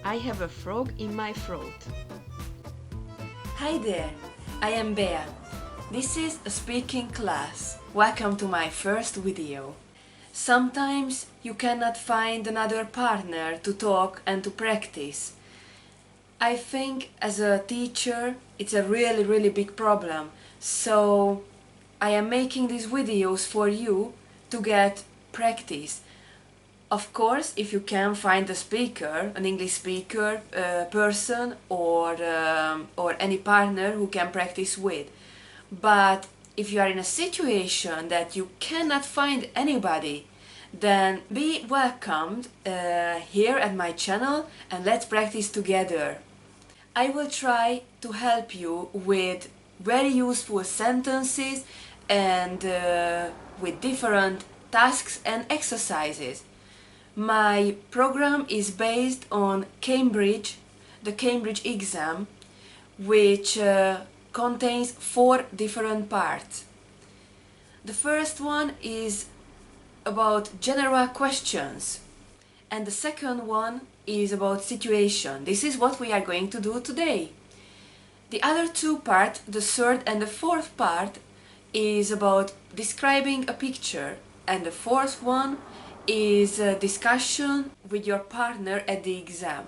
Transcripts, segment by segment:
I have a frog in my throat. Hi there, I am Bea. This is a speaking class. Welcome to my first video. Sometimes you cannot find another partner to talk and to practice. I think as a teacher it's a really big problem. So I am making these videos for you to get practice. Of course, if you can find a speaker, an English speaker person or any partner who can practice with. But if you are in a situation that you cannot find anybody, then be welcomed here at my channel and let's practice together. I will try to help you with very useful sentences and with different tasks and exercises. My program is based on Cambridge, the Cambridge exam, which contains 4 different parts. The first one is about general questions, and the second one is about situation. This is what we are going to do today. The other 2 parts, the third and the fourth part, is about describing a picture, and the fourth one is a discussion with your partner at the exam.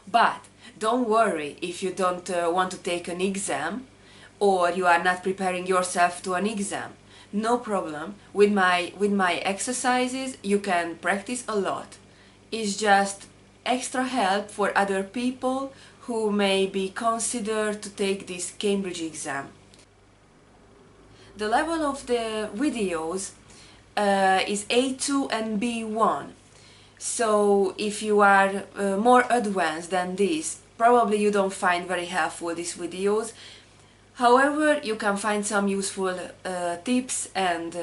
But don't worry if you don't want to take an exam or you are not preparing yourself to an exam. No problem. With my exercises you can practice a lot. It's just extra help for other people who may be considered to take this Cambridge exam. The level of the videos is A2 and B1. So if you are more advanced than this, probably you don't find very helpful these videos. However, you can find some useful tips and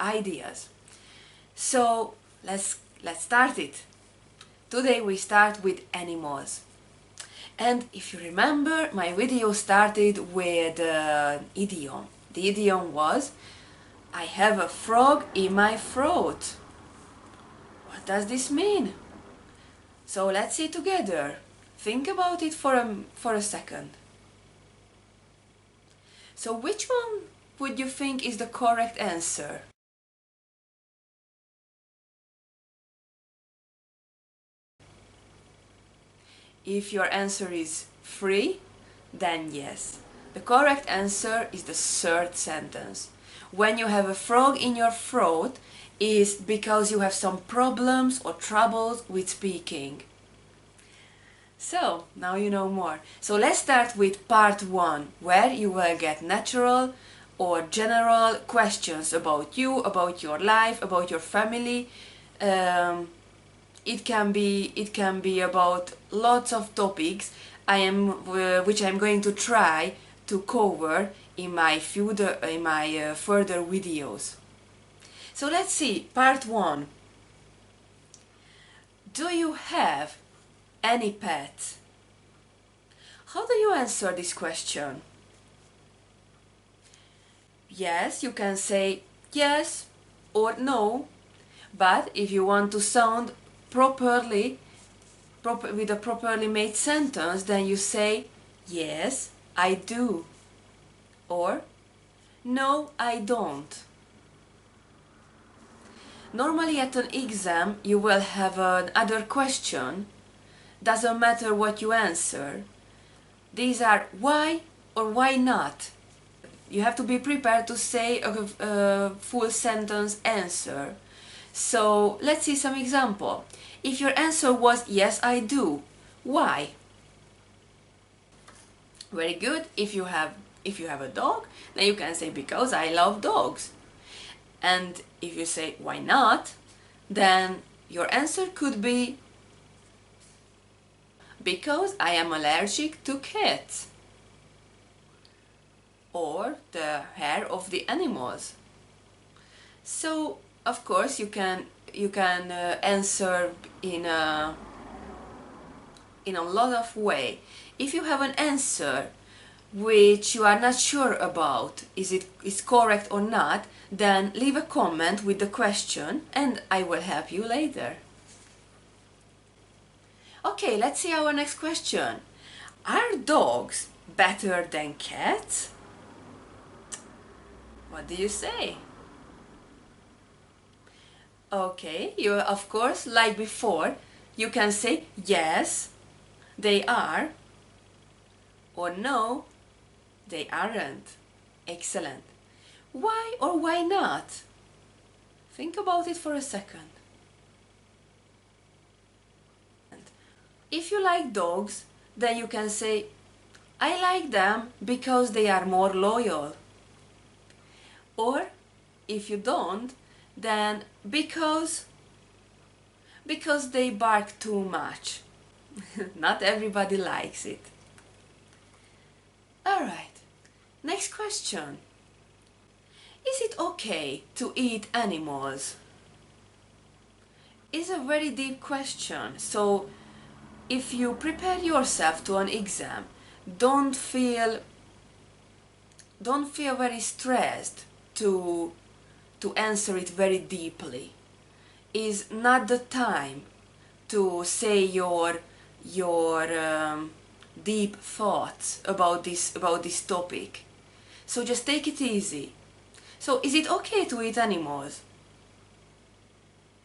ideas. So let's start it. Today we start with animals. And if you remember, my video started with idiom. The idiom was, I have a frog in my throat. What does this mean? So let's see together. Think about it for a second. So which one would you think is the correct answer? If your answer is 3, then yes. The correct answer is the third sentence. When you have a frog in your throat is because you have some problems or troubles with speaking. So, now you know more. So let's start with part 1, where you will get natural or general questions about you, about your life, about your family. It can be about lots of topics which I'm going to try to cover in my further videos. So let's see, part 1. Do you have any pet? How do you answer this question? Yes, you can say yes or no, but if you want to sound properly with a properly made sentence, then you say yes, I do, or no, I don't. Normally at an exam you will have another question. Doesn't matter what you answer. These are why or why not. You have to be prepared to say a full sentence answer. So let's see some example. If your answer was yes, I do, why? Very good. If you have a dog, then you can say because I love dogs. And if you say why not, then your answer could be because I am allergic to cats, or the hair of the animals. So of course you can answer in a lot of way. If you have an answer which you are not sure about, is correct or not, then leave a comment with the question and I will help you later. Okay, let's see our next question. Are dogs better than cats? What do you say? Okay, you of course, like before, you can say yes, they are, or no, they aren't. Excellent. Why or why not? Think about it for a second. If you like dogs, then you can say, I like them because they are more loyal. Or if you don't, then because they bark too much. Not everybody likes it. Alright, next question. Is it okay to eat animals? It's a very deep question, so if you prepare yourself to an exam, don't feel very stressed to answer it very deeply. Is not the time to say your deep thoughts about this topic. So just take it easy. So is it okay to eat animals?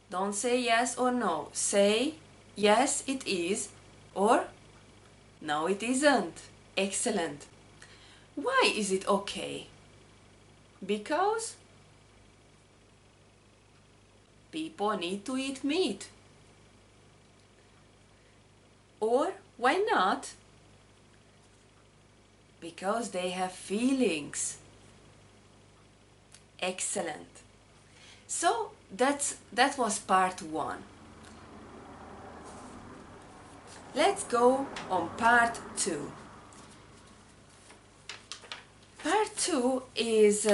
Don't say yes or no. Say yes it is or no it isn't. Excellent. Why is it okay? Because people need to eat meat. Or why not? Because they have feelings. Excellent. So that was part 1. Let's go on part 2. Part 2 is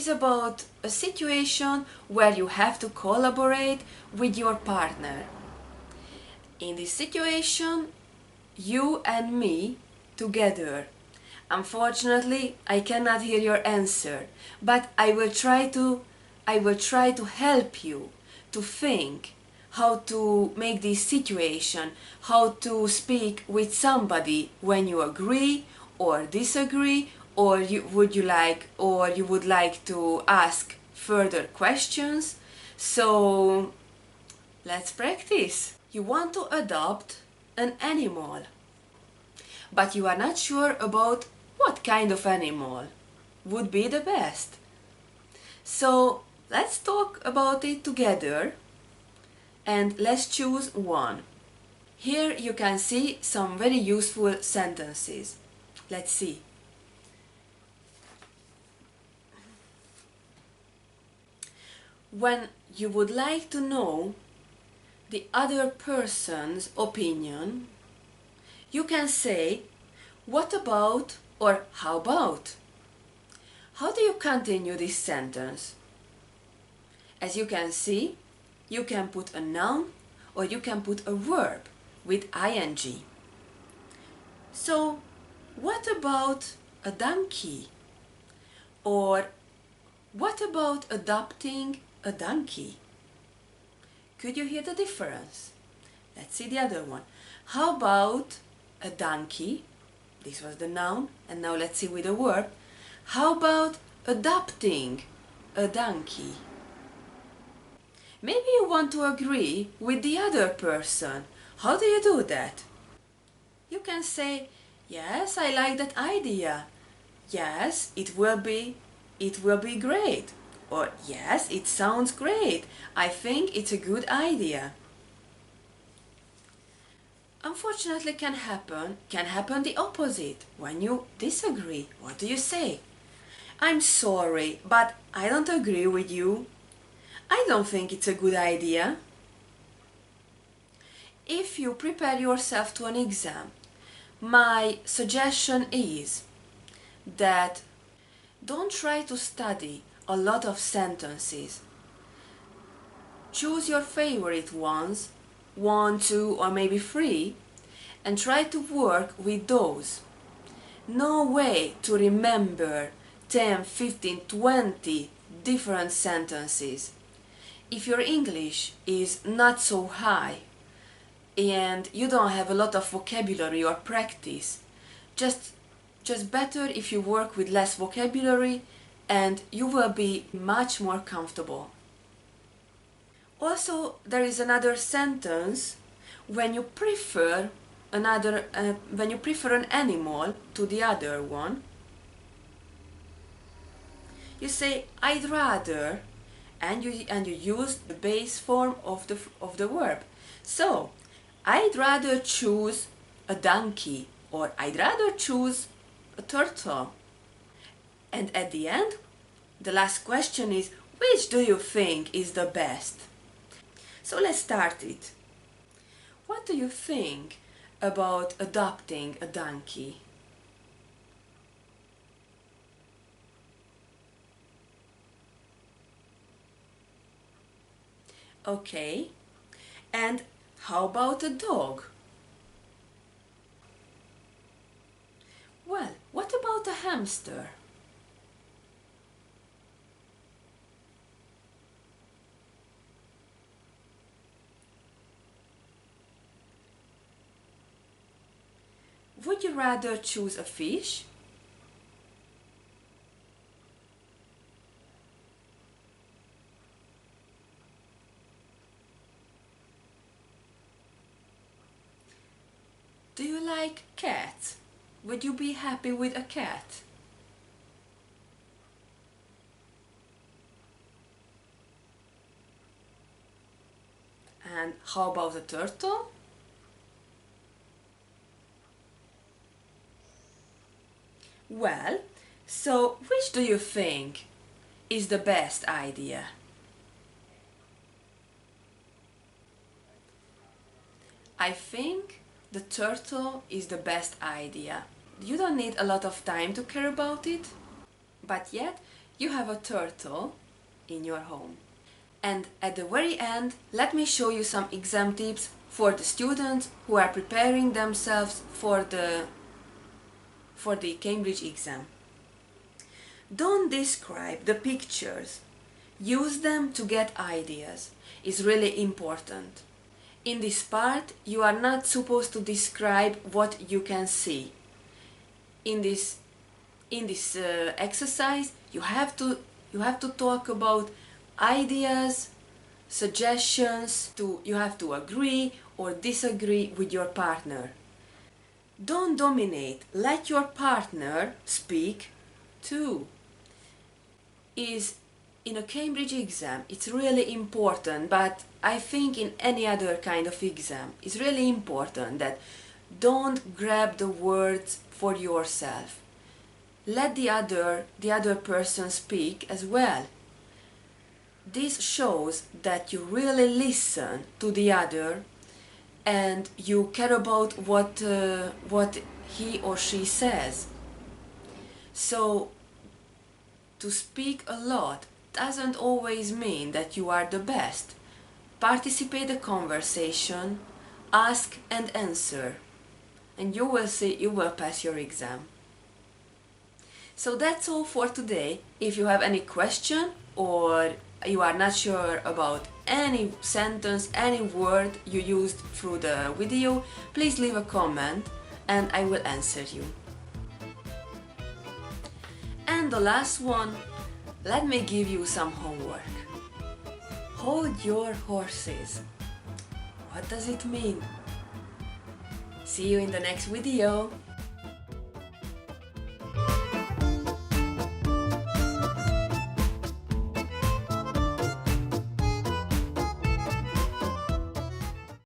about a situation where you have to collaborate with your partner. In this situation, you and me together. Unfortunately, I cannot hear your answer, but I will try to help you to think how to make this situation, how to speak with somebody when you agree or disagree, or you would like to ask further questions. So let's practice. You want to adopt an animal, but you are not sure about what kind of animal would be the best. So let's talk about it together and let's choose one. Here you can see some very useful sentences. Let's see. When you would like to know the other person's opinion, you can say, what about or how about? How do you continue this sentence? As you can see, you can put a noun or you can put a verb with ing. So, what about a donkey? Or what about adopting a donkey? Could you hear the difference? Let's see the other one. How about a donkey? This was the noun, and now let's see with the verb. How about adopting a donkey? Maybe you want to agree with the other person. How do you do that? You can say, yes, I like that idea. Yes, it will be great. Or yes, it sounds great. I think it's a good idea. Unfortunately, can happen the opposite. When you disagree, what do you say? I'm sorry, but I don't agree with you. I don't think it's a good idea. If you prepare yourself to an exam, my suggestion is that don't try to study a lot of sentences. Choose your favorite ones, 1, 2, or maybe 3, and try to work with those. No way to remember 10, 15, 20 different sentences. If your English is not so high, and you don't have a lot of vocabulary or practice. Just better if you work with less vocabulary, and you will be much more comfortable. Also, there is another sentence when you prefer an animal to the other one. You say I'd rather, and you use the base form of the verb. So I'd rather choose a donkey, or I'd rather choose a turtle. And at the end, the last question is, which do you think is the best? So let's start it. What do you think about adopting a donkey? Okay. And how about a dog? Well, what about a hamster? Would you rather choose a fish? Do you like cats? Would you be happy with a cat? And how about a turtle? Well, so which do you think is the best idea? I think the turtle is the best idea. You don't need a lot of time to care about it, but yet you have a turtle in your home. And at the very end, let me show you some exam tips for the students who are preparing themselves for the Cambridge exam. Don't describe the pictures. Use them to get ideas. It's really important. In this part, you are not supposed to describe what you can see. In this exercise, you have to talk about ideas, suggestions. You have to agree or disagree with your partner. Don't dominate. Let your partner speak too. In a Cambridge exam, it's really important, but I think in any other kind of exam, it's really important that don't grab the words for yourself. Let the other person speak as well. This shows that you really listen to the other and you care about what he or she says. So to speak a lot doesn't always mean that you are the best. Participate in the conversation, ask and answer, and you will see you will pass your exam. So that's all for today. If you have any question or you are not sure about any sentence, any word you used through the video, please leave a comment and I will answer you. And the last one, let me give you some homework. Hold your horses. What does it mean? See you in the next video.